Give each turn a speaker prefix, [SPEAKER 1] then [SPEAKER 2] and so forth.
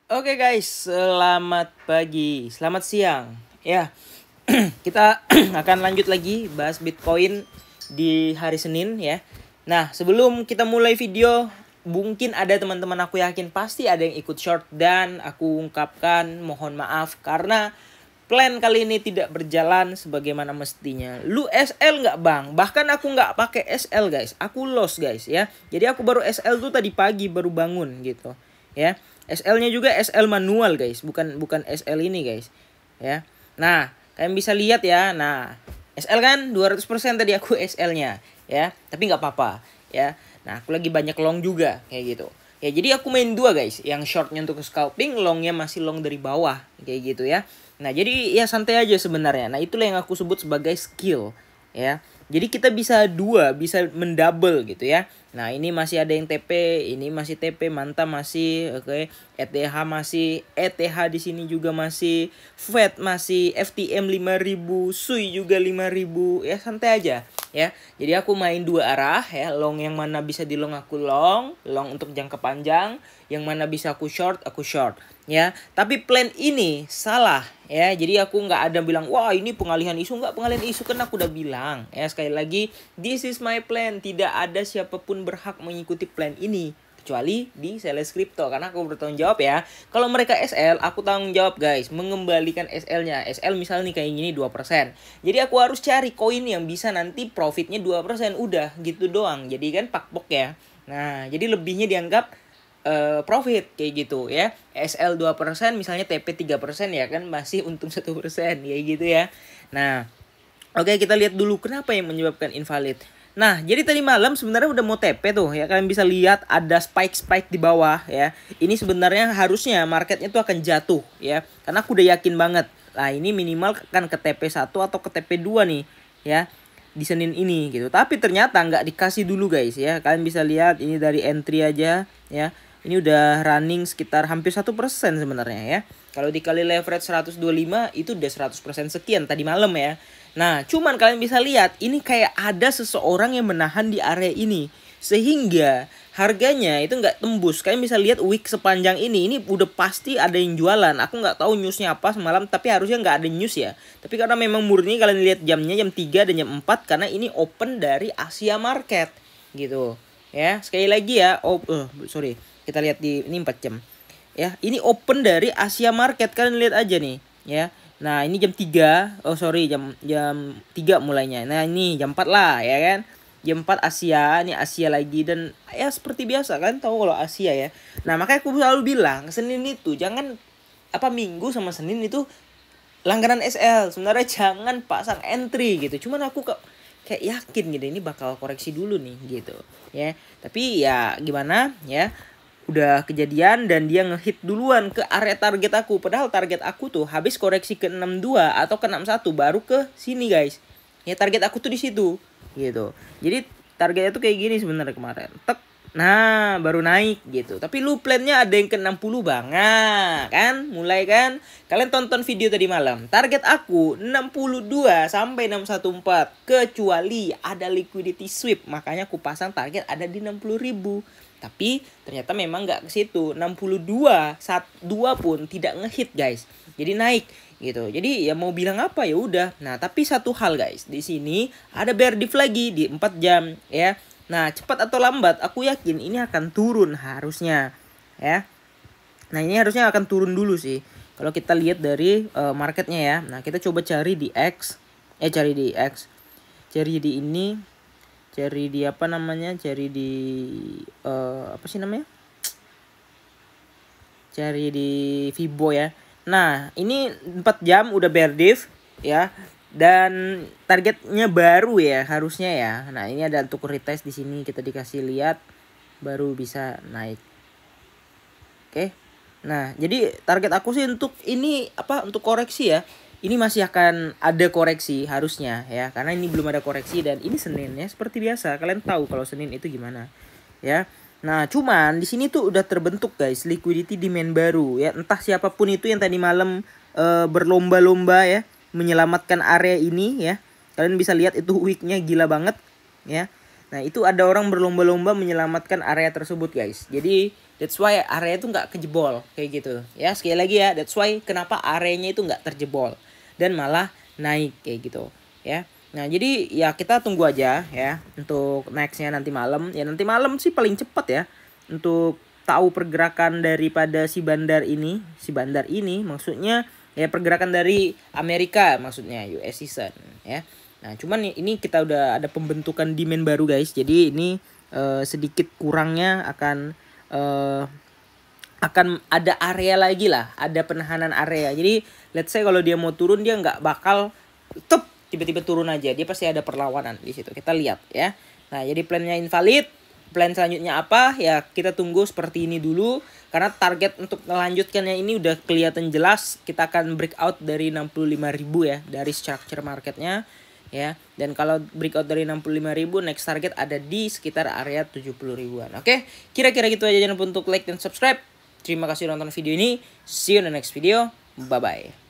[SPEAKER 1] Oke guys, selamat pagi, selamat siang. Ya, kita akan lanjut lagi bahas Bitcoin di hari Senin ya. Nah, sebelum kita mulai video, mungkin ada teman-teman aku yakin pasti ada yang ikut short dan aku ungkapkan mohon maaf karena plan kali ini tidak berjalan sebagaimana mestinya. Lu SL nggak bang? Bahkan aku nggak pakai SL guys, aku lost guys ya. Jadi aku baru SL tuh tadi pagi baru bangun gitu ya. SL-nya juga SL manual guys, bukan SL ini guys. Ya. Nah, kalian bisa lihat ya. Nah, SL kan 200% tadi aku SL-nya ya. Tapi nggak apa-apa ya. Nah, aku lagi banyak long juga kayak gitu. Ya, jadi aku main dua guys. Yang shortnya untuk scalping, longnya masih long dari bawah kayak gitu ya. Nah, jadi ya santai aja sebenarnya. Nah, itulah yang aku sebut sebagai skill ya. Jadi kita bisa bisa mendouble gitu ya. Nah, ini masih ada yang TP, ini masih TP, Manta masih, oke. ETH masih, ETH di sini juga masih, FED masih, FTM 5000, SUI juga 5000. Ya santai aja ya. Jadi aku main dua arah ya. Long yang mana bisa di long aku long untuk jangka panjang, yang mana bisa aku short ya. Tapi plan ini salah ya. Jadi aku nggak ada bilang wah ini pengalihan isu, nggak pengalihan isu kan aku udah bilang ya. Sekali lagi, this is my plan, tidak ada siapapun berhak mengikuti plan ini kecuali di Sales Crypto karena aku bertanggung jawab ya. Kalau mereka SL, aku tanggung jawab guys mengembalikan SL-nya. SL misalnya nih kayak gini 2%. Jadi aku harus cari koin yang bisa nanti profitnya 2%, udah gitu doang. Jadi kan pakpok ya. Nah, jadi lebihnya dianggap profit kayak gitu ya. SL 2%, misalnya TP 3% ya kan masih untung 1% ya gitu ya. Nah, oke, kita lihat dulu kenapa yang menyebabkan invalid. Nah, jadi tadi malam sebenarnya udah mau TP tuh ya. Kalian bisa lihat ada spike di bawah ya. Ini sebenarnya harusnya marketnya tuh akan jatuh ya. Karena aku udah yakin banget. Nah, ini minimal kan ke TP1 atau ke TP2 nih ya. Di Senin ini gitu. Tapi ternyata nggak dikasih dulu guys ya. Kalian bisa lihat ini dari entry aja ya. Ini udah running sekitar hampir 1% sebenarnya ya. Kalau dikali leverage 125 itu udah 100% sekian tadi malam ya. Nah, cuman kalian bisa lihat ini kayak ada seseorang yang menahan di area ini. Sehingga harganya itu nggak tembus. Kalian bisa lihat week sepanjang ini udah pasti ada yang jualan. Aku nggak tahu newsnya apa semalam, tapi harusnya nggak ada news ya. Tapi karena memang murni, kalian lihat jamnya jam 3 dan jam 4 karena ini open dari Asia Market gitu. Ya, sekali lagi ya. Sorry. Kita lihat di ini 4 jam. Ya, ini open dari Asia Market, kalian lihat aja nih, ya. Nah, ini jam 3. Oh, sorry, jam 3 mulainya. Nah, ini jam 4 lah, ya kan? Jam 4 Asia, ini Asia lagi dan ya seperti biasa kan tahu kalau Asia ya. Nah, makanya aku selalu bilang, Senin itu jangan Minggu sama Senin itu langganan SL. Sebenarnya jangan pasang entry gitu. Cuman aku kayak yakin gitu ini bakal koreksi dulu nih gitu, ya. Tapi ya gimana ya, udah kejadian dan dia ngehit duluan ke area target aku. Padahal target aku tuh habis koreksi ke 62 atau ke 61 baru ke sini guys. Ya target aku tuh di situ gitu. Jadi targetnya tuh kayak gini sebenarnya kemarin. Tek. Nah, baru naik gitu. Tapi lu plannya ada yang ke 60 bang. Nah, kan mulai kan. Kalian tonton video tadi malam. Target aku 62 sampai 614 kecuali ada liquidity sweep. Makanya aku pasang target ada di 60.000. Tapi ternyata memang nggak ke situ. 62 2 pun tidak ngehit guys. Jadi naik gitu. Jadi ya mau bilang apa ya udah. Nah, tapi satu hal guys, di sini ada bear div lagi di 4 jam ya. Nah, cepat atau lambat aku yakin ini akan turun harusnya ya. Nah, ini harusnya akan turun dulu sih. Kalau kita lihat dari marketnya ya. Nah, kita coba cari di X. Cari di X. Cari di ini. Cari di apa namanya? Cari di apa sih namanya? Cari di Fibo ya. Nah, ini 4 jam udah bear div ya. Dan targetnya baru ya harusnya ya. Nah, ini ada untuk retest di sini kita dikasih lihat baru bisa naik. Oke. Nah, jadi target aku sih untuk ini untuk koreksi ya. Ini masih akan ada koreksi harusnya ya, karena ini belum ada koreksi dan ini Senin ya seperti biasa. Kalian tahu kalau Senin itu gimana ya. Nah, cuman di sini tuh udah terbentuk guys liquidity demand baru ya. Entah siapapun itu yang tadi malam berlomba-lomba ya menyelamatkan area ini ya. Kalian bisa lihat itu weeknya gila banget ya. Nah, itu ada orang berlomba-lomba menyelamatkan area tersebut guys. Jadi That's why area itu nggak kejebol kayak gitu ya. Sekali lagi ya, that's why kenapa areanya itu nggak terjebol dan malah naik kayak gitu ya. Nah jadi ya kita tunggu aja ya untuk nextnya nanti malam. Ya nanti malam sih paling cepat ya untuk tahu pergerakan daripada si bandar ini maksudnya ya pergerakan dari Amerika maksudnya US season ya. Nah cuman ini kita udah ada pembentukan demand baru guys. Jadi ini sedikit kurangnya akan ada area lagi lah, ada penahanan area. Jadi let's say kalau dia mau turun dia nggak bakal tiba-tiba turun aja, dia pasti ada perlawanan di situ. Kita lihat ya. Nah jadi plannya invalid. Plan selanjutnya apa ya, kita tunggu seperti ini dulu karena target untuk melanjutkannya ini udah kelihatan jelas. Kita akan breakout dari 65.000 ya dari structure marketnya ya. Dan kalau breakout dari 65.000, next target ada di sekitar area 70 ribuan. Oke, kira-kira gitu aja. Jangan lupa untuk like dan subscribe. Terima kasih udah nonton video ini. See you in the next video. Bye bye.